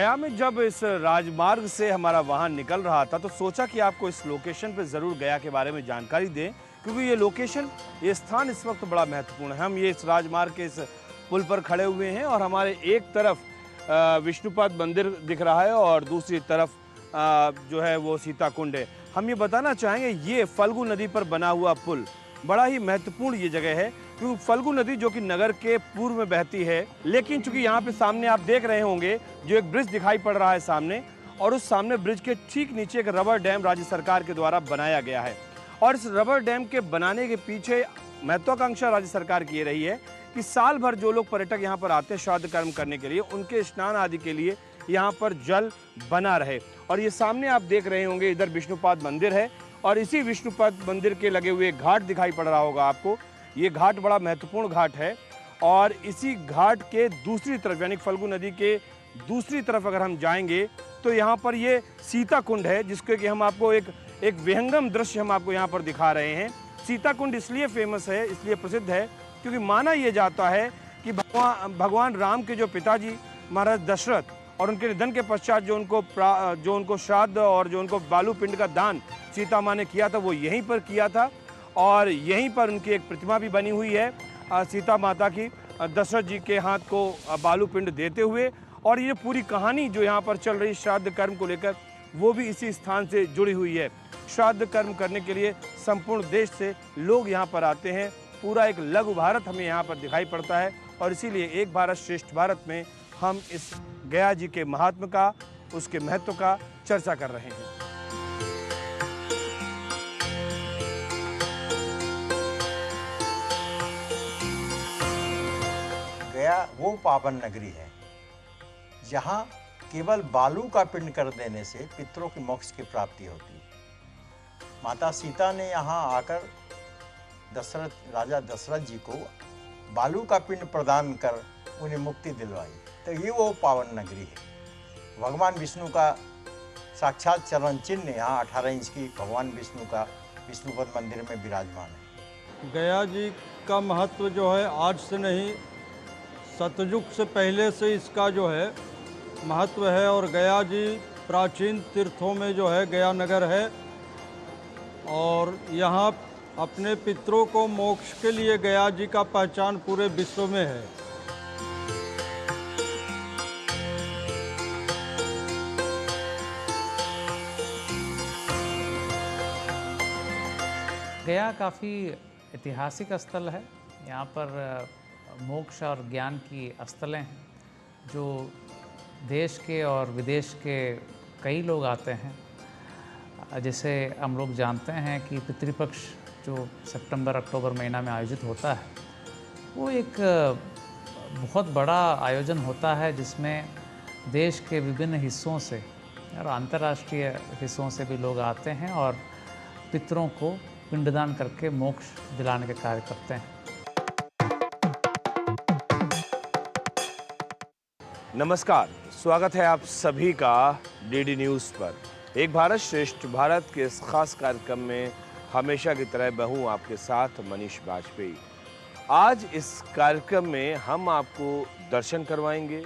गया में जब इस राजमार्ग से हमारा वाहन निकल रहा था तो सोचा कि आपको इस लोकेशन पर ज़रूर गया के बारे में जानकारी दें, क्योंकि ये लोकेशन, ये स्थान इस वक्त बड़ा महत्वपूर्ण है। हम ये इस राजमार्ग के इस पुल पर खड़े हुए हैं और हमारे एक तरफ विष्णुपद मंदिर दिख रहा है और दूसरी तरफ जो है वो सीता कुंड है। हम ये बताना चाहेंगे, ये फल्गु नदी पर बना हुआ पुल बड़ा ही महत्वपूर्ण ये जगह है, क्योंकि फल्गु नदी जो कि नगर के पूर्व में बहती है, लेकिन चूंकि यहाँ पे सामने आप देख रहे होंगे जो एक ब्रिज दिखाई पड़ रहा है सामने, और उस सामने ब्रिज के ठीक नीचे एक रबर डैम राज्य सरकार के द्वारा बनाया गया है। और इस रबर डैम के बनाने के पीछे महत्वाकांक्षा राज्य सरकार की रही है कि साल भर जो लोग पर्यटक यहाँ पर आते हैं श्राद्ध कर्म करने के लिए, उनके स्नान आदि के लिए यहाँ पर जल बना रहे। और ये सामने आप देख रहे होंगे इधर विष्णुपद मंदिर है और इसी विष्णुपद मंदिर के लगे हुए घाट दिखाई पड़ रहा होगा आपको। ये घाट बड़ा महत्वपूर्ण घाट है और इसी घाट के दूसरी तरफ यानी फल्गु नदी के दूसरी तरफ अगर हम जाएंगे तो यहाँ पर ये सीता कुंड है, जिसके कि हम आपको एक विहंगम दृश्य हम आपको यहाँ पर दिखा रहे हैं। सीता कुंड इसलिए फेमस है, इसलिए प्रसिद्ध है क्योंकि माना यह जाता है कि भगवान राम के जो पिताजी महाराज दशरथ और उनके निधन के पश्चात जो उनको श्राद्ध और जो उनको बालू पिंड का दान सीता माँ ने किया था वो यहीं पर किया था और यहीं पर उनकी एक प्रतिमा भी बनी हुई है सीता माता की, दशरथ जी के हाथ को बालू पिंड देते हुए। और ये पूरी कहानी जो यहाँ पर चल रही श्राद्ध कर्म को लेकर वो भी इसी स्थान से जुड़ी हुई है। श्राद्ध कर्म करने के लिए संपूर्ण देश से लोग यहाँ पर आते हैं। पूरा एक लघु भारत हमें यहाँ पर दिखाई पड़ता है और इसीलिए एक भारत श्रेष्ठ भारत में हम इस गया जी के महात्म का, उसके महत्व का चर्चा कर रहे हैं। गया वो पावन नगरी है जहाँ केवल बालू का पिंड कर देने से पितरों की मोक्ष की प्राप्ति होती है। माता सीता ने यहाँ आकर राजा दशरथ जी को बालू का पिंड प्रदान कर उन्हें मुक्ति दिलवाई, तो ये वो पावन नगरी है। भगवान विष्णु का साक्षात चरण चिन्ह यहाँ 18 इंच की भगवान विष्णु का विष्णुपद मंदिर में विराजमान है। गया जी का महत्व जो है आज से नहीं, सतयुग से पहले से इसका जो है महत्व है और गया जी प्राचीन तीर्थों में जो है गया नगर है और यहाँ अपने पितरों को मोक्ष के लिए गया जी का पहचान पूरे विश्व में है। गया काफ़ी ऐतिहासिक स्थल है। यहाँ पर मोक्ष और ज्ञान की स्थलें हैं जो देश के और विदेश के कई लोग आते हैं। जैसे हम लोग जानते हैं कि पितृपक्ष जो सितंबर अक्टूबर महीना में आयोजित होता है वो एक बहुत बड़ा आयोजन होता है जिसमें देश के विभिन्न हिस्सों से और अंतर्राष्ट्रीय हिस्सों से भी लोग आते हैं और पितरों को पिंडदान करके मोक्ष दिलाने के कार्य करते हैं। नमस्कार, स्वागत है आप सभी का डीडी न्यूज़ पर। एक भारत श्रेष्ठ भारत के इस खास कार्यक्रम में हमेशा की तरह मैं हूँ आपके साथ मनीष वाजपेयी। आज इस कार्यक्रम में हम आपको दर्शन करवाएंगे,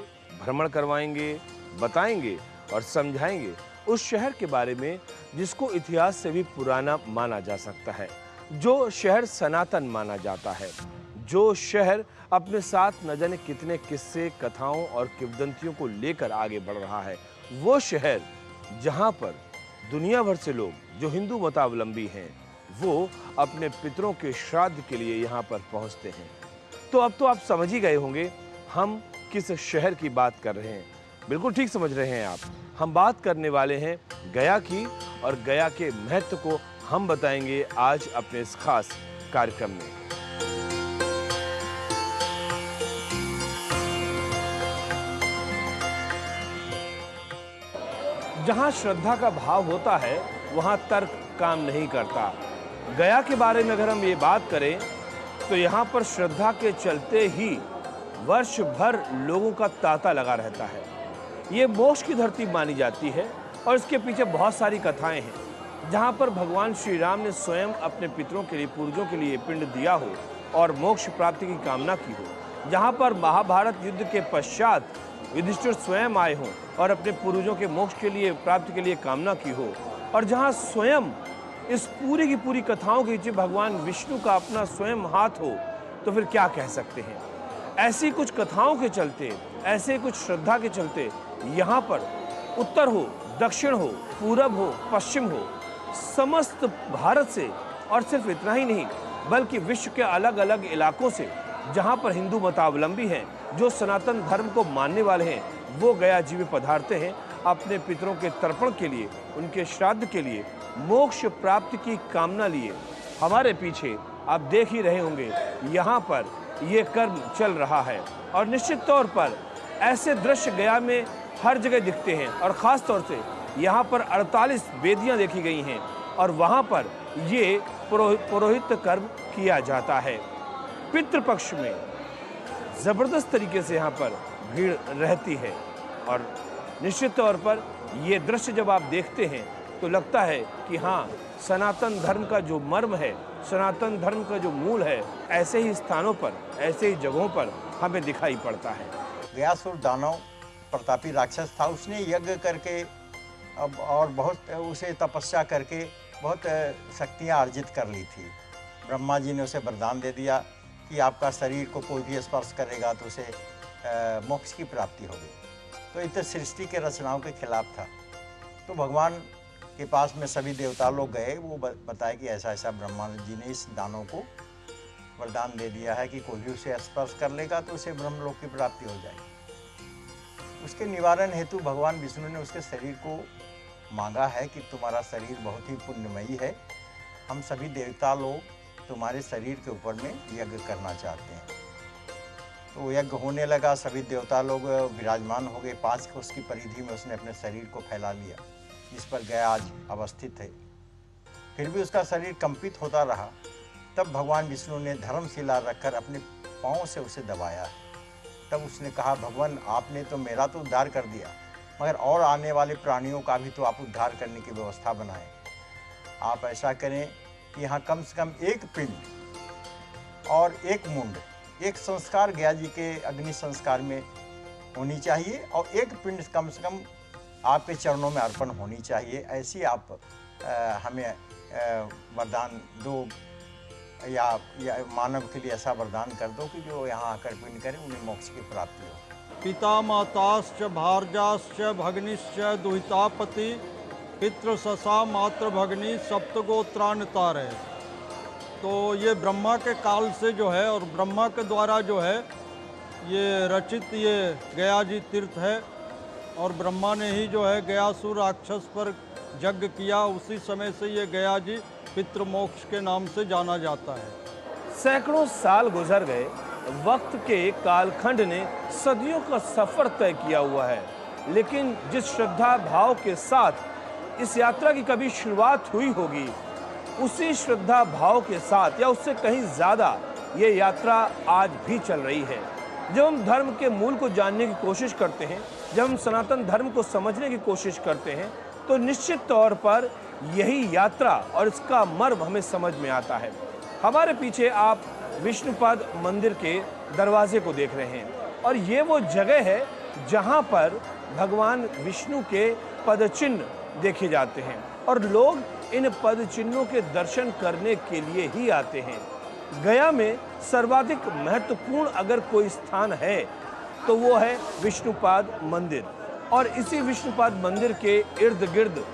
भ्रमण करवाएंगे, बताएंगे और समझाएंगे उस शहर के बारे में जिसको इतिहास से भी पुराना माना जा सकता है, जो शहर सनातन माना जाता है, जो शहर अपने साथ न जाने कितने किस्से, कथाओं और किंवदंतियों को लेकर आगे बढ़ रहा है। वो शहर जहां पर दुनिया भर से लोग जो हिंदू मतावलंबी हैं वो अपने पितरों के श्राद्ध के लिए यहाँ पर पहुँचते हैं। तो अब तो आप समझ ही गए होंगे हम किस शहर की बात कर रहे हैं। बिल्कुल ठीक समझ रहे हैं आप। हम बात करने वाले हैं गया की और गया के महत्व को हम बताएंगे आज अपने इस खास कार्यक्रम में। जहां श्रद्धा का भाव होता है वहां तर्क काम नहीं करता। गया के बारे में अगर हम ये बात करें तो यहाँ पर श्रद्धा के चलते ही वर्ष भर लोगों का तांता लगा रहता है। ये मोक्ष की धरती मानी जाती है और इसके पीछे बहुत सारी कथाएं हैं जहाँ पर भगवान श्री राम ने स्वयं अपने पितरों के लिए, पूर्वजों के लिए पिंड दिया हो और मोक्ष प्राप्ति की कामना की हो। जहाँ पर महाभारत युद्ध के पश्चात युधिष्ठिर स्वयं आए हों और अपने पूर्वजों के मोक्ष के लिए प्राप्ति के लिए कामना की हो, और जहाँ स्वयं इस पूरी की पूरी कथाओं के पीछे भगवान विष्णु का अपना स्वयं हाथ हो, तो फिर क्या कह सकते हैं। ऐसी कुछ कथाओं के चलते, ऐसे कुछ श्रद्धा के चलते यहाँ पर उत्तर हो, दक्षिण हो, पूरब हो, पश्चिम हो, समस्त भारत से, और सिर्फ इतना ही नहीं बल्कि विश्व के अलग अलग इलाकों से जहाँ पर हिंदू मतावलंबी हैं, जो सनातन धर्म को मानने वाले हैं, वो गया जी में पधारते हैं अपने पितरों के तर्पण के लिए, उनके श्राद्ध के लिए, मोक्ष प्राप्ति की कामना लिए। हमारे पीछे आप देख ही रहे होंगे यहाँ पर ये कर्म चल रहा है, और निश्चित तौर पर ऐसे दृश्य गया में हर जगह दिखते हैं, और ख़ास तौर से यहाँ पर 48 वेदियाँ देखी गई हैं, और वहाँ पर ये पुरोहित कर्म किया जाता है। पितृपक्ष में ज़बरदस्त तरीके से यहाँ पर भीड़ रहती है, और निश्चित तौर पर ये दृश्य जब आप देखते हैं तो लगता है कि हाँ, सनातन धर्म का जो मर्म है, सनातन धर्म का जो मूल है, ऐसे ही स्थानों पर, ऐसे ही जगहों पर हमें दिखाई पड़ता है। गयासुर दानव प्रतापी राक्षस था, उसने यज्ञ करके अब और बहुत उसे तपस्या करके बहुत शक्तियाँ अर्जित कर ली थी। ब्रह्मा जी ने उसे वरदान दे दिया कि आपका शरीर को कोई भी स्पर्श करेगा तो उसे मोक्ष की प्राप्ति होगी। तो इतना सृष्टि के रचनाओं के खिलाफ था। तो भगवान के पास में सभी देवता लोग गए, वो बताए कि ऐसा ऐसा ब्रह्मा जी ने इस दानव को वरदान दे दिया है कि कोई भी उसे स्पर्श कर लेगा तो उसे ब्रह्मलोक की प्राप्ति हो जाएगी। उसके निवारण हेतु भगवान विष्णु ने उसके शरीर को मांगा है कि तुम्हारा शरीर बहुत ही पुण्यमयी है, हम सभी देवता लोग तुम्हारे शरीर के ऊपर में यज्ञ करना चाहते हैं। तो यज्ञ होने लगा, सभी देवता लोग विराजमान हो गए। 5 कोस की परिधि में उसने अपने शरीर को फैला लिया, जिस पर गया आज अवस्थित है। फिर भी उसका शरीर कंपित होता रहा। तब भगवान विष्णु ने धर्मशिला रखकर अपने पाँव से उसे दबाया। तब उसने कहा, भगवान आपने तो मेरा तो उद्धार कर दिया, मगर और आने वाले प्राणियों का भी तो आप उद्धार करने की व्यवस्था बनाएं। आप ऐसा करें कि यहाँ कम से कम एक पिंड और एक मुंड, एक संस्कार गया जी के अग्नि संस्कार में होनी चाहिए, और एक पिंड कम से कम आपके चरणों में अर्पण होनी चाहिए। ऐसी आप हमें वरदान दो, या मानव के लिए ऐसा वरदान कर दो कि जो यहाँ आकर पिंड करें उन्हें मोक्ष की प्राप्ति हो। पिता माताश्च भार्याश्च भगिनीश्च दुहितापति पितृससा मातृभगिनी सप्तगोत्रान्तारे। तो ये ब्रह्मा के काल से जो है, और ब्रह्मा के द्वारा जो है ये रचित ये गया जी तीर्थ है, और ब्रह्मा ने ही जो है गयासुर राक्षस पर यज्ञ किया। उसी समय से ये गया जी पितृमोक्ष के नाम से जाना जाता है। सैकड़ों साल गुजर गए, वक्त के कालखंड ने सदियों का सफर तय किया हुआ है, लेकिन जिस श्रद्धा भाव के साथ इस यात्रा की कभी शुरुआत हुई होगी, उसी श्रद्धा भाव के साथ या उससे कहीं ज़्यादा ये यात्रा आज भी चल रही है। जब हम धर्म के मूल को जानने की कोशिश करते हैं, जब हम सनातन धर्म को समझने की कोशिश करते हैं, तो निश्चित तौर पर यही यात्रा और इसका मर्म हमें समझ में आता है। हमारे पीछे आप विष्णुपाद मंदिर के दरवाजे को देख रहे हैं, और ये वो जगह है जहाँ पर भगवान विष्णु के पदचिन्ह देखे जाते हैं, और लोग इन पद चिन्हों के दर्शन करने के लिए ही आते हैं। गया में सर्वाधिक महत्वपूर्ण अगर कोई स्थान है तो वो है विष्णुपाद मंदिर, और इसी विष्णुपाद मंदिर के इर्द गिर्द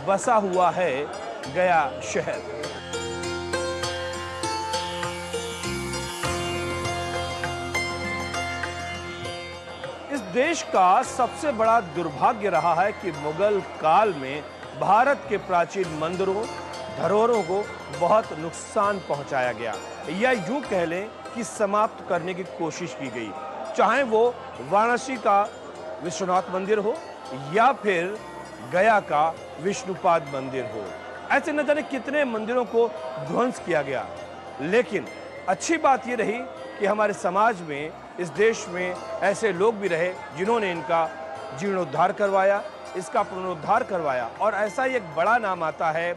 बसा हुआ है गया शहर। इस देश का सबसे बड़ा दुर्भाग्य रहा है कि मुगल काल में भारत के प्राचीन मंदिरों, धरोहरों को बहुत नुकसान पहुंचाया गया, या यूं कह लें कि समाप्त करने की कोशिश की गई। चाहे वो वाराणसी का विश्वनाथ मंदिर हो या फिर गया का विष्णुपाद मंदिर हो, ऐसे न जाने कितने मंदिरों को ध्वंस किया गया। लेकिन अच्छी बात ये रही कि हमारे समाज में, इस देश में ऐसे लोग भी रहे जिन्होंने इनका जीर्णोद्धार करवाया, इसका पुनरुद्धार करवाया। और ऐसा ही एक बड़ा नाम आता है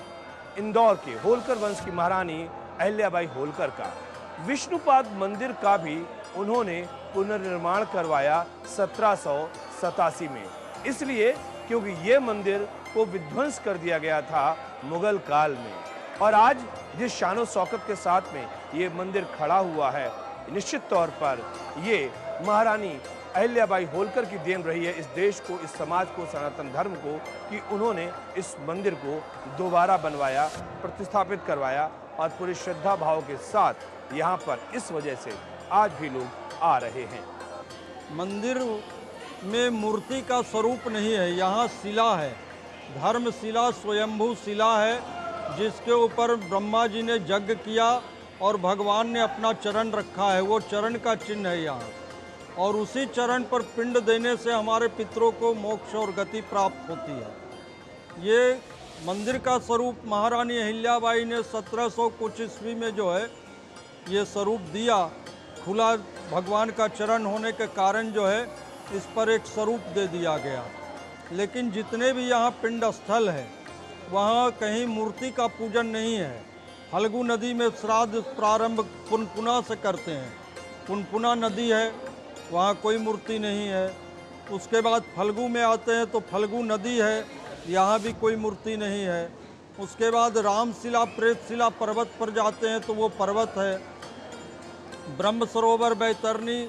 इंदौर के होलकर वंश की महारानी अहिल्याबाई होलकर का। विष्णुपाद मंदिर का भी उन्होंने पुनर्निर्माण करवाया 1700 87 में, इसलिए क्योंकि ये मंदिर को विध्वंस कर दिया गया था मुगल काल में। और आज जिस शानो शौकत के साथ में ये मंदिर खड़ा हुआ है, निश्चित तौर पर ये महारानी अहिल्याबाई होलकर की देन रही है इस देश को, इस समाज को, सनातन धर्म को, कि उन्होंने इस मंदिर को दोबारा बनवाया, प्रतिस्थापित करवाया और पूरी श्रद्धा भाव के साथ यहाँ पर इस वजह से आज भी लोग आ रहे हैं। मंदिर में मूर्ति का स्वरूप नहीं है, यहाँ शिला है, धर्म शिला, स्वयंभू शिला है, जिसके ऊपर ब्रह्मा जी ने यज्ञ किया और भगवान ने अपना चरण रखा है, वो चरण का चिन्ह है यहाँ। और उसी चरण पर पिंड देने से हमारे पितरों को मोक्ष और गति प्राप्त होती है। ये मंदिर का स्वरूप महारानी अहिल्याबाई ने 1700 कुछ ईस्वी में जो है ये स्वरूप दिया। खुला भगवान का चरण होने के कारण जो है इस पर एक स्वरूप दे दिया गया। लेकिन जितने भी यहाँ पिंड स्थल है वहाँ कहीं मूर्ति का पूजन नहीं है। फल्गु नदी में श्राद्ध प्रारंभ पुनपुना से करते हैं। पुनपुना नदी है, वहाँ कोई मूर्ति नहीं है। उसके बाद फल्गु में आते हैं तो फल्गु नदी है, यहाँ भी कोई मूर्ति नहीं है। उसके बाद रामशिला प्रेतशिला पर्वत पर जाते हैं तो वो पर्वत है। ब्रह्म सरोवर बैतरणी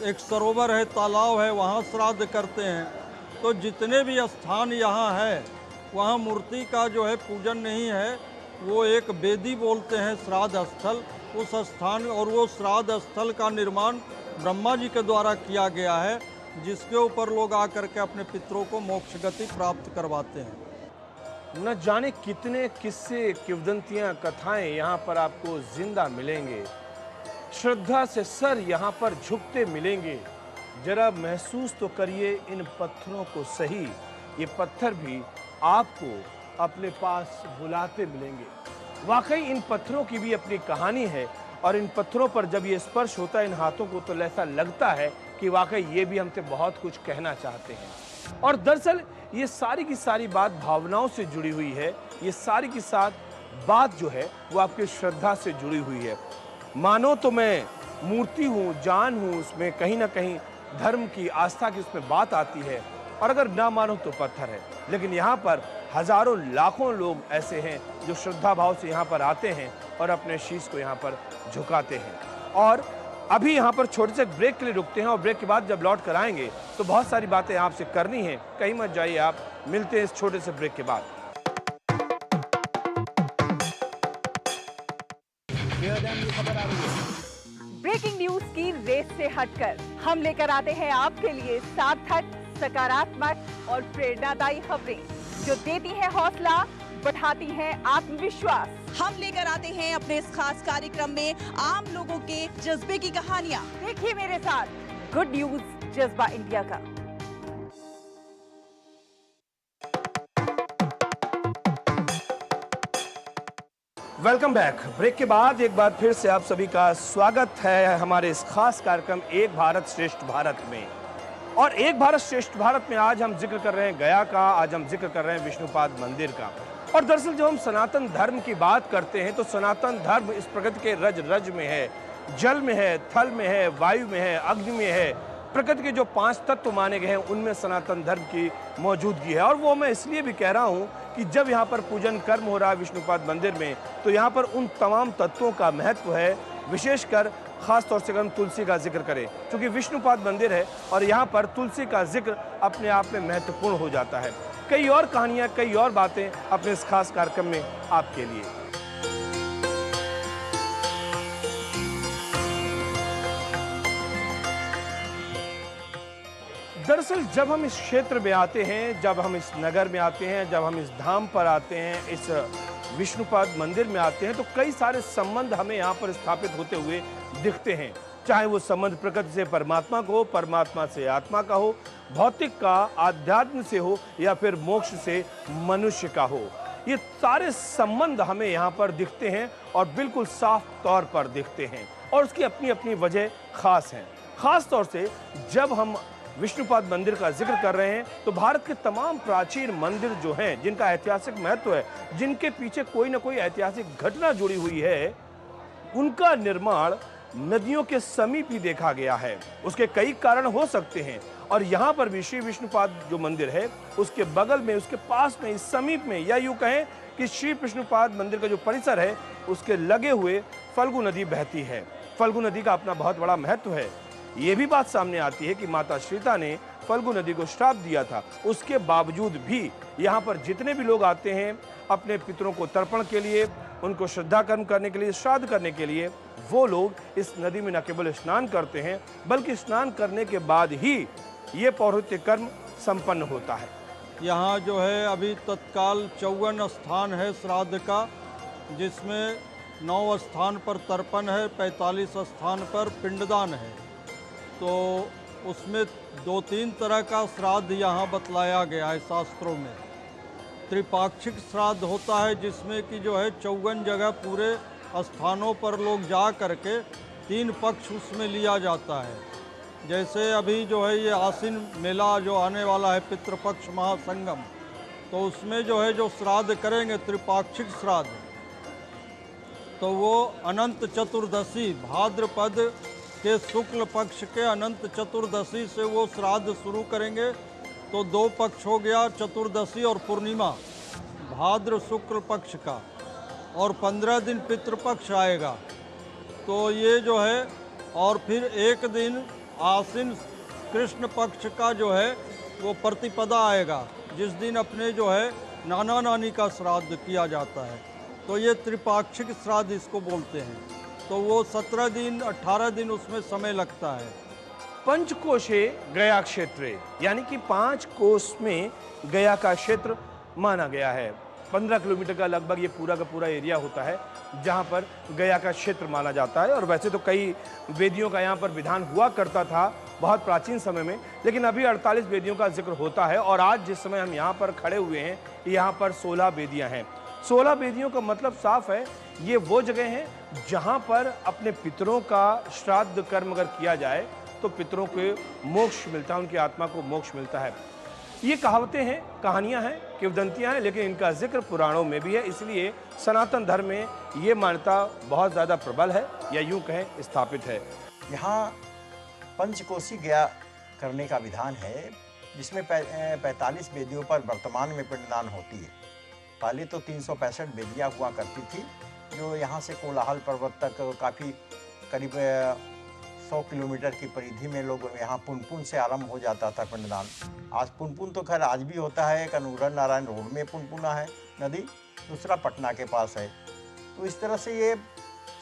एक सरोवर है, तालाब है, वहाँ श्राद्ध करते हैं। तो जितने भी स्थान यहाँ है वहाँ मूर्ति का जो है पूजन नहीं है, वो एक वेदी बोलते हैं श्राद्ध स्थल उस स्थान। और वो श्राद्ध स्थल का निर्माण ब्रह्मा जी के द्वारा किया गया है, जिसके ऊपर लोग आकर के अपने पितरों को मोक्ष गति प्राप्त करवाते हैं। न जाने कितने किस्से, किंवदंतियां, कथाएं यहाँ पर आपको जिंदा मिलेंगे। श्रद्धा से सर यहाँ पर झुकते मिलेंगे। जरा महसूस तो करिए इन पत्थरों को सही, ये पत्थर भी आपको अपने पास बुलाते मिलेंगे। वाकई इन पत्थरों की भी अपनी कहानी है और इन पत्थरों पर जब ये स्पर्श होता है इन हाथों को तो ऐसा लगता है कि वाकई ये भी हमसे बहुत कुछ कहना चाहते हैं। और दरअसल ये सारी की सारी बात भावनाओं से जुड़ी हुई है। ये सारी की सारी बात जो है वो आपकी श्रद्धा से जुड़ी हुई है। मानो तो मैं मूर्ति हूँ, जान हूँ, उसमें कहीं ना कहीं धर्म की, आस्था की उसमें बात आती है। और अगर ना मानो तो पत्थर है। लेकिन यहाँ पर हजारों लाखों लोग ऐसे हैं जो श्रद्धा भाव से यहाँ पर आते हैं और अपने शीश को यहाँ पर झुकाते हैं। और अभी यहाँ पर छोटे से ब्रेक के लिए रुकते हैं और ब्रेक के बाद जब लौट कर आएंगे तो बहुत सारी बातें आपसे करनी है। कहीं मत जाइए आप, मिलते हैं इस छोटे से ब्रेक के बाद। ब्रेकिंग न्यूज की रेस से हटकर हम लेकर आते हैं आपके लिए सार्थक, सकारात्मक और प्रेरणादायी खबरें जो देती है हौसला, बढ़ाती हैं आत्मविश्वास। हम लेकर आते हैं अपने इस खास कार्यक्रम में आम लोगों के जज्बे की कहानियां। देखिए मेरे साथ गुड न्यूज जज्बा इंडिया का। Welcome back. ब्रेक के बाद एक बार फिर से आप सभी का स्वागत है हमारे इस खास कार्यक्रम एक भारत श्रेष्ठ भारत में। और एक भारत श्रेष्ठ भारत में आज हम जिक्र कर रहे हैं गया का, आज हम जिक्र कर रहे हैं विष्णुपाद मंदिर का। और दरअसल जब हम सनातन धर्म की बात करते हैं तो सनातन धर्म इस प्रकृति के रज रज में है, जल में है, थल में है, वायु में है, अग्नि में है। प्रकृति के जो 5 तत्व माने गए हैं उनमें सनातन धर्म की मौजूदगी है। और वो मैं इसलिए भी कह रहा हूँ कि जब यहाँ पर पूजन कर्म हो रहा है विष्णुपाद मंदिर में तो यहाँ पर उन तमाम तत्वों का महत्व है। विशेषकर खास तौर से अगर हम तुलसी का जिक्र करें, क्योंकि विष्णुपाद मंदिर है और यहाँ पर तुलसी का जिक्र अपने आप में महत्वपूर्ण हो जाता है। कई और कहानियाँ, कई और बातें अपने इस खास कार्यक्रम में आपके लिए। दरअसल जब हम इस क्षेत्र में आते हैं, जब हम इस नगर में आते हैं, जब हम इस धाम पर आते हैं, इस विष्णुपाद मंदिर में आते हैं तो कई सारे संबंध हमें यहाँ पर स्थापित होते हुए दिखते हैं। चाहे वो संबंध प्रकृति से परमात्मा का हो, परमात्मा से आत्मा का हो, भौतिक का आध्यात्म से हो या फिर मोक्ष से मनुष्य का हो। ये सारे संबंध हमें यहाँ पर दिखते हैं और बिल्कुल साफ तौर पर दिखते हैं और उसकी अपनी अपनी वजह खास है। खास तौर से जब हम विष्णुपाद मंदिर का जिक्र कर रहे हैं तो भारत के तमाम प्राचीन मंदिर जो हैं, जिनका ऐतिहासिक महत्व है, जिनके पीछे कोई ना कोई ऐतिहासिक घटना जुड़ी हुई है, उनका निर्माण नदियों के समीप ही देखा गया है। उसके कई कारण हो सकते हैं और यहाँ पर भी श्री विष्णुपाद जो मंदिर है उसके बगल में, उसके पास में, इस समीप में, या यूँ कहें कि श्री विष्णुपाद मंदिर का जो परिसर है उसके लगे हुए फल्गु नदी बहती है। फल्गु नदी का अपना बहुत बड़ा महत्व है। ये भी बात सामने आती है कि माता सीता ने फल्गु नदी को श्राप दिया था, उसके बावजूद भी यहाँ पर जितने भी लोग आते हैं अपने पितरों को तर्पण के लिए, उनको श्रद्धा कर्म करने के लिए, श्राद्ध करने के लिए, वो लोग इस नदी में न केवल स्नान करते हैं बल्कि स्नान करने के बाद ही ये पौरोहित्य कर्म संपन्न होता है। यहाँ जो है अभी तत्काल 54 स्थान है श्राद्ध का, जिसमें 9 स्थान पर तर्पण है, 45 स्थान पर पिंडदान है। तो उसमें 2-3 तरह का श्राद्ध यहाँ बतलाया गया है शास्त्रों में। त्रिपाक्षिक श्राद्ध होता है जिसमें कि जो है 54 जगह पूरे स्थानों पर लोग जा करके 3 पक्ष उसमें लिया जाता है। जैसे अभी जो है ये आश्विन मेला जो आने वाला है, पितृपक्ष महासंगम, तो उसमें जो है जो श्राद्ध करेंगे त्रिपाक्षिक श्राद्ध, तो वो अनंत चतुर्दशी, भाद्रपद के शुक्ल पक्ष के अनंत चतुर्दशी से वो श्राद्ध शुरू करेंगे। तो 2 पक्ष हो गया, चतुर्दशी और पूर्णिमा भाद्र शुक्ल पक्ष का, और 15 दिन पितृपक्ष आएगा। तो ये जो है, और फिर 1 दिन आश्विन कृष्ण पक्ष का जो है वो प्रतिपदा आएगा, जिस दिन अपने जो है नाना नानी का श्राद्ध किया जाता है। तो ये त्रिपाक्षिक श्राद्ध इसको बोलते हैं। तो वो 17 दिन 18 दिन उसमें समय लगता है। पंचकोशे गया क्षेत्र, यानी कि 5 कोस में गया का क्षेत्र माना गया है। 15 किलोमीटर का लगभग ये पूरा का पूरा एरिया होता है जहाँ पर गया का क्षेत्र माना जाता है। और वैसे तो कई वेदियों का यहाँ पर विधान हुआ करता था बहुत प्राचीन समय में, लेकिन अभी 48 वेदियों का जिक्र होता है। और आज जिस समय हम यहाँ पर खड़े हुए हैं, यहाँ पर 16 वेदियाँ हैं। 16 वेदियों का मतलब साफ है, ये वो जगह हैं जहाँ पर अपने पितरों का श्राद्ध कर्म अगर किया जाए तो पितरों को मोक्ष मिलता है, उनकी आत्मा को मोक्ष मिलता है। ये कहावतें हैं, कहानियां हैं, किंवदंतियां हैं, लेकिन इनका जिक्र पुराणों में भी है। इसलिए सनातन धर्म में ये मान्यता बहुत ज़्यादा प्रबल है, या यूं कहें स्थापित है। यहाँ पंचकोशी गया करने का विधान है, जिसमें 45 वेदियों पर वर्तमान में पिंडदान होती है। पहले तो 365 वेदियाँ हुआ करती थी, जो यहाँ से कोलाहल पर्वत तक काफ़ी करीब 100 किलोमीटर की परिधि में लोग यहाँ पुनपुन से आरंभ हो जाता था पिंडदान। आज पुनपुन तो खैर आज भी होता है, कनूरन नारायण रोड में पुनपुना है नदी, दूसरा पटना के पास है। तो इस तरह से ये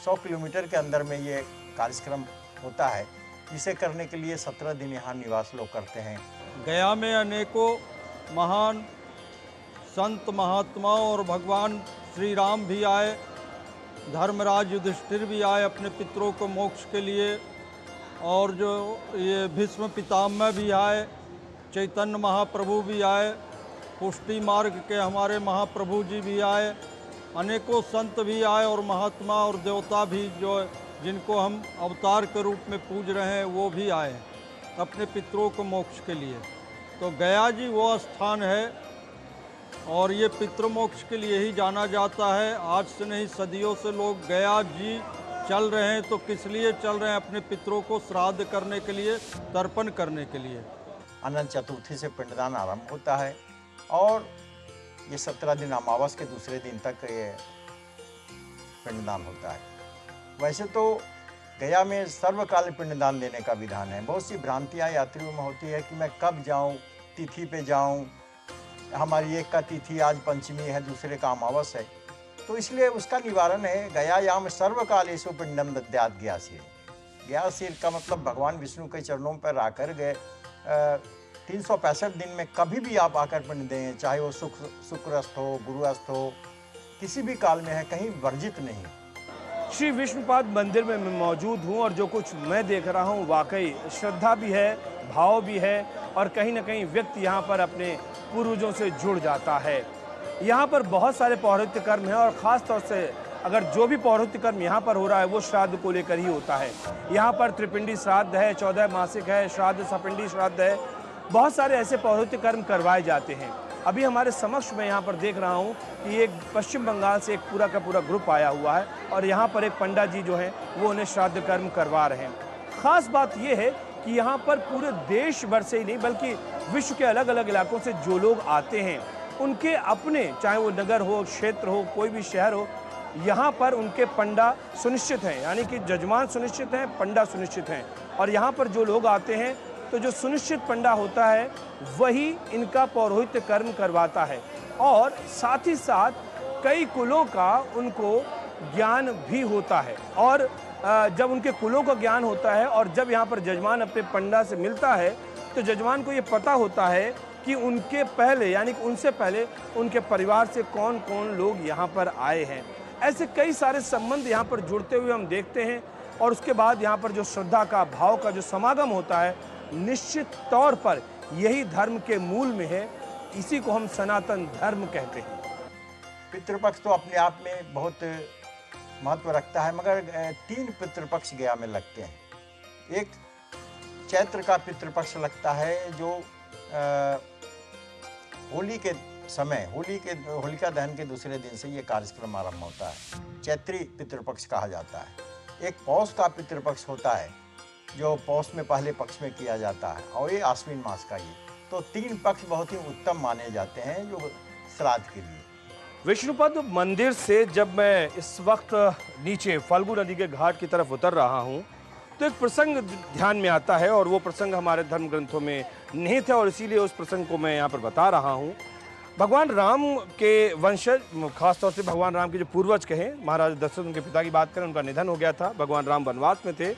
100 किलोमीटर के अंदर में ये कार्यक्रम होता है, जिसे करने के लिए 17 दिन यहाँ निवास लोग करते हैं। गया में अनेकों महान संत महात्मा और भगवान श्री राम भी आए, धर्मराज युधिष्ठिर भी आए अपने पितरों को मोक्ष के लिए, और जो ये भीष्म पितामह भी आए, चैतन्य महाप्रभु भी आए, पुष्टि मार्ग के हमारे महाप्रभु जी भी आए, अनेकों संत भी आए और महात्मा और देवता भी जो जिनको हम अवतार के रूप में पूज रहे हैं वो भी आए अपने पितरों को मोक्ष के लिए। तो गया जी वो स्थान है, और ये पितृमोक्ष के लिए ही जाना जाता है। आज से नहीं, सदियों से लोग गया जी चल रहे हैं। तो किस लिए चल रहे हैं? अपने पितरों को श्राद्ध करने के लिए, तर्पण करने के लिए। अनंत चतुर्थी से पिंडदान आरंभ होता है और ये 17 दिन अमावस के दूसरे दिन तक ये पिंडदान होता है। वैसे तो गया में सर्वकाल पिंडदान देने का विधान है। बहुत सी भ्रांतियाँ यात्रियों में होती है कि मैं कब जाऊँ, तिथि पे जाऊँ, हमारी एक का तिथि आज पंचमी है, दूसरे का अमावस है। तो इसलिए उसका निवारण है गयायाम में सर्वकाल येषु पिंडम दद्यात् गयासीर। गयासीर का मतलब भगवान विष्णु के चरणों पर आकर गए 365 दिन में कभी भी आप आकर पिंड दें, चाहे वो शुक्रस्थ हो, गुरुअस्त हो, किसी भी काल में है, कहीं वर्जित नहीं। श्री विष्णुपाद मंदिर में मैं मौजूद हूँ और जो कुछ मैं देख रहा हूँ वाकई श्रद्धा भी है, भाव भी है, और कहीं ना कहीं व्यक्ति यहाँ पर अपने पूर्वजों से जुड़ जाता है। यहाँ पर बहुत सारे पौरोहित्य कर्म हैं, और ख़ास तौर से अगर जो भी पौरोहित्य कर्म यहाँ पर हो रहा है वो श्राद्ध को लेकर ही होता है। यहाँ पर त्रिपिंडी श्राद्ध है, 14 मासिक है, श्राद्ध सपिंडी श्राद्ध है, बहुत सारे ऐसे पौरोहित्य कर्म करवाए जाते हैं। अभी हमारे समक्ष मैं यहाँ पर देख रहा हूँ कि एक पश्चिम बंगाल से एक पूरा का पूरा ग्रुप आया हुआ है, और यहाँ पर एक पंडा जी जो हैं वो उन्हें श्राद्ध कर्म करवा रहे हैं। ख़ास बात यह है कि यहाँ पर पूरे देश भर से ही नहीं बल्कि विश्व के अलग अलग इलाकों से जो लोग आते हैं उनके अपने, चाहे वो नगर हो, क्षेत्र हो, कोई भी शहर हो, यहाँ पर उनके पंडा सुनिश्चित हैं, यानी कि जजमान सुनिश्चित हैं, पंडा सुनिश्चित हैं। और यहाँ पर जो लोग आते हैं तो जो सुनिश्चित पंडा होता है वही इनका पौरोहित्य कर्म करवाता है। और साथ ही साथ कई कुलों का उनको ज्ञान भी होता है। और जब उनके कुलों का ज्ञान होता है और जब यहाँ पर जजमान अपने पंडा से मिलता है तो जजमान को ये पता होता है कि उनके पहले, यानी कि उनसे पहले उनके परिवार से कौन कौन लोग यहाँ पर आए हैं। ऐसे कई सारे संबंध यहाँ पर जुड़ते हुए हम देखते हैं। और उसके बाद यहाँ पर जो श्रद्धा का, भाव का जो समागम होता है, निश्चित तौर पर यही धर्म के मूल में है। इसी को हम सनातन धर्म कहते हैं। पितृपक्ष तो अपने आप में बहुत महत्व रखता है, मगर 3 पितृपक्ष गया में लगते हैं। एक चैत्र का पितृपक्ष लगता है जो होली के समय, होलिका दहन के दूसरे दिन से ये कार्यक्रम आरंभ होता है। चैत्री पितृपक्ष कहा जाता है। एक पौष का पितृपक्ष होता है जो पौष में पहले पक्ष में किया जाता है, और ये आश्विन मास का ये। तो 3 पक्ष बहुत ही उत्तम माने जाते हैं जो श्राद्ध के लिए। विष्णुपद मंदिर से जब मैं इस वक्त नीचे फाल्गु नदी के घाट की तरफ उतर रहा हूँ तो एक प्रसंग ध्यान में आता है, और वो प्रसंग हमारे धर्म ग्रंथों में निहित है और इसीलिए उस प्रसंग को मैं यहाँ पर बता रहा हूँ। भगवान राम के वंशज, खासतौर से भगवान राम के जो पूर्वज कहें, महाराज दशरथ, उनके पिता की बात करें, उनका निधन हो गया था। भगवान राम वनवास में थे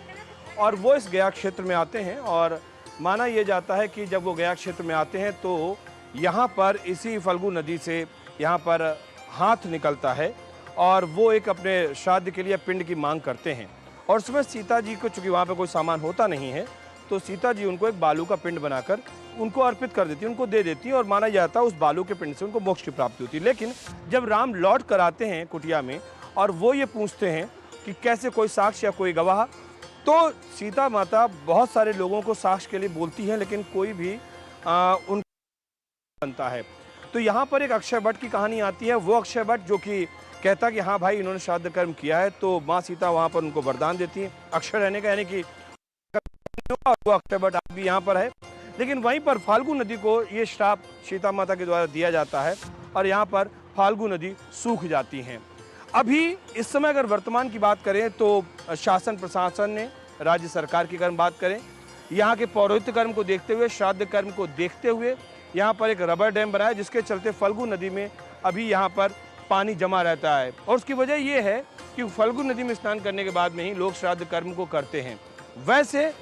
और वो इस गया क्षेत्र में आते हैं। और माना यह जाता है कि जब वो गया क्षेत्र में आते हैं तो यहाँ पर इसी फाल्गु नदी से यहाँ पर हाथ निकलता है और वो एक अपने श्राद्ध के लिए पिंड की मांग करते हैं। और उसमें सीता जी को, चूँकि वहाँ पर कोई सामान होता नहीं है, तो सीता जी उनको एक बालू का पिंड बनाकर उनको अर्पित कर देती, उनको दे देती, और माना जाता है उस बालू के पिंड से उनको मोक्ष की प्राप्ति होती है। लेकिन जब राम लौट कर आते हैं कुटिया में और वो ये पूछते हैं कि कैसे कोई साक्ष्य या कोई गवाह, तो सीता माता बहुत सारे लोगों को साक्ष्य के लिए बोलती हैं, लेकिन कोई भी उन बनता है। तो यहाँ पर एक अक्षय वट की कहानी आती है। वो अक्षय वट जो कि कहता कि हाँ भाई इन्होंने श्राद्ध कर्म किया है, तो माँ सीता वहाँ पर उनको वरदान देती हैं अक्षय रहने का, यानी कि वो अक्षय वट आज भी यहाँ पर है। लेकिन वहीं पर फाल्गु नदी को ये श्राप सीता माता के द्वारा दिया जाता है और यहाँ पर फाल्गु नदी सूख जाती हैं। अभी इस समय अगर वर्तमान की बात करें तो शासन प्रशासन ने, राज्य सरकार की कर्म बात करें, यहाँ के पौरोहित्य कर्म को देखते हुए, श्राद्ध कर्म को देखते हुए यहाँ पर एक रबर डैम बनाया, जिसके चलते फाल्गु नदी में अभी यहाँ पर पानी जमा रहता है। और उसकी वजह ये है कि फाल्गु नदी में स्नान करने के बाद में ही लोग श्राद्ध कर्म को करते हैं। वैसे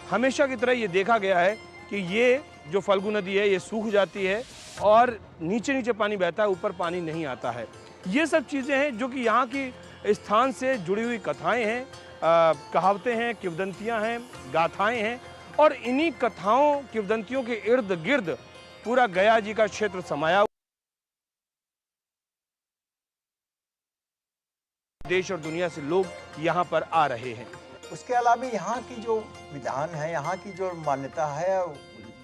हमेशा की तरह ये देखा गया है कि ये जो फाल्गु नदी है ये सूख जाती है और नीचे नीचे पानी बहता है, ऊपर पानी नहीं आता है। ये सब चीज़ें हैं जो कि यहाँ की स्थान से जुड़ी हुई कथाएं हैं, कहावतें हैं, किंवदंतियाँ हैं, गाथाएं हैं। और इन्हीं कथाओं, किंवदंतियों के इर्द गिर्द पूरा गया जी का क्षेत्र समाया, देश और दुनिया से लोग यहाँ पर आ रहे हैं। उसके अलावा यहाँ की जो विधान है, यहाँ की जो मान्यता है,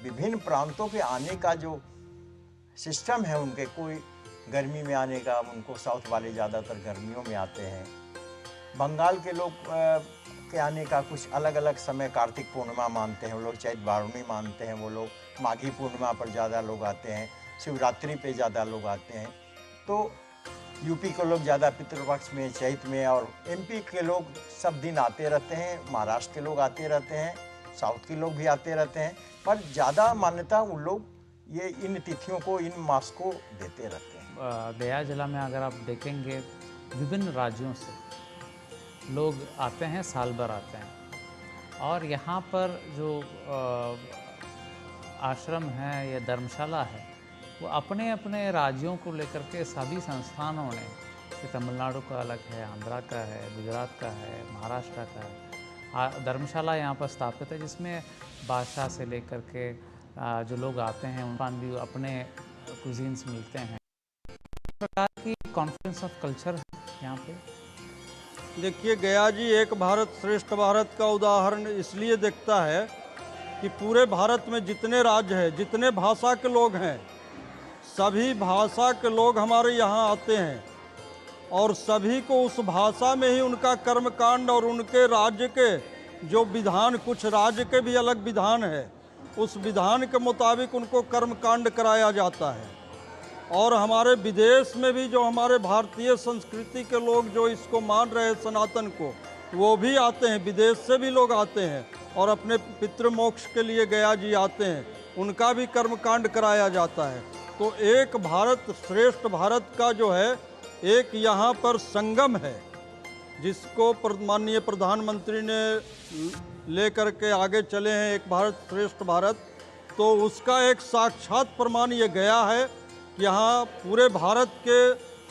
विभिन्न प्रांतों के आने का जो सिस्टम है उनके, कोई गर्मी में आने का, उनको साउथ वाले ज़्यादातर गर्मियों में आते हैं। बंगाल के लोग के आने का कुछ अलग अलग समय, कार्तिक पूर्णिमा मानते हैं वो लोग, चैत बारुणी मानते हैं वो लोग, माघी पूर्णिमा पर ज़्यादा लोग आते हैं, शिवरात्रि पे ज़्यादा लोग आते हैं। तो यूपी के लोग ज़्यादा पितृपक्ष में, चैत में, और एमपी के लोग सब दिन आते रहते हैं, महाराष्ट्र के लोग आते रहते हैं, साउथ के लोग भी आते रहते हैं, पर ज़्यादा मान्यता उन लोग ये इन तिथियों को, इन मास को देते रहते हैं। गया जिला में अगर आप देखेंगे विभिन्न राज्यों से लोग आते हैं, साल भर आते हैं, और यहाँ पर जो आश्रम है या धर्मशाला है वो अपने अपने राज्यों को लेकर के सभी संस्थानों ने, कि तमिलनाडु का अलग है, आंध्रा का है, गुजरात का है, महाराष्ट्र का है, धर्मशाला यहाँ पर स्थापित है, जिसमें बादशाह से लेकर के जो लोग आते हैं उन भी अपने कुजीन्स मिलते हैं। इस प्रकार की कॉन्फ्रेंस ऑफ कल्चर है यहाँ पे। देखिए, गया जी एक भारत श्रेष्ठ भारत का उदाहरण इसलिए दिखता है कि पूरे भारत में जितने राज्य हैं, जितने भाषा के लोग हैं, सभी भाषा के लोग हमारे यहाँ आते हैं और सभी को उस भाषा में ही उनका कर्मकांड और उनके राज्य के जो विधान, कुछ राज्य के भी अलग विधान है, उस विधान के मुताबिक उनको कर्मकांड कराया जाता है। और हमारे विदेश में भी जो हमारे भारतीय संस्कृति के लोग जो इसको मान रहे हैं सनातन को, वो भी आते हैं, विदेश से भी लोग आते हैं और अपने पितृमोक्ष के लिए गया जी आते हैं, उनका भी कर्मकांड कराया जाता है। तो एक भारत श्रेष्ठ भारत का जो है एक यहाँ पर संगम है, जिसको माननीय प्रधानमंत्री ने लेकर के आगे चले हैं, एक भारत श्रेष्ठ भारत। तो उसका एक साक्षात प्रमाण ये गया है कि यहाँ पूरे भारत के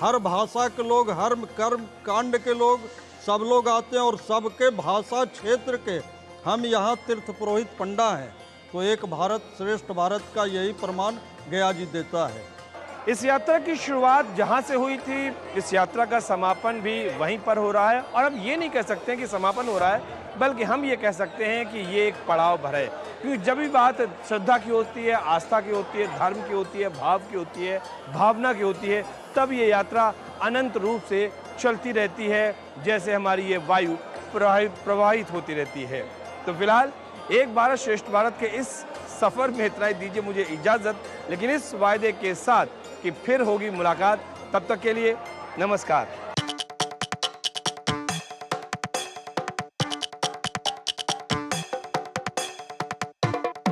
हर भाषा के लोग, हर कर्म कांड के लोग, सब लोग आते हैं और सबके भाषा क्षेत्र के हम यहाँ तीर्थ पुरोहित पंडा हैं। तो एक भारत श्रेष्ठ भारत का यही प्रमाण गया जी देता है। इस यात्रा की शुरुआत जहां से हुई थी, इस यात्रा का समापन भी वहीं पर हो रहा है। और अब ये नहीं कह सकते हैं कि समापन हो रहा है, बल्कि हम ये कह सकते हैं कि ये एक पड़ाव भर है। क्योंकि जब भी बात श्रद्धा की होती है, आस्था की होती है, धर्म की होती है, भाव की होती है, भावना की होती है, तब ये यात्रा अनंत रूप से चलती रहती है, जैसे हमारी ये वायु प्रवाहित होती रहती है। तो फिलहाल एक भारत श्रेष्ठ भारत के इस सफ़र में इतना ही दीजिए मुझे इजाज़त, लेकिन इस वायदे के साथ कि फिर होगी मुलाकात। तब तक के लिए नमस्कार।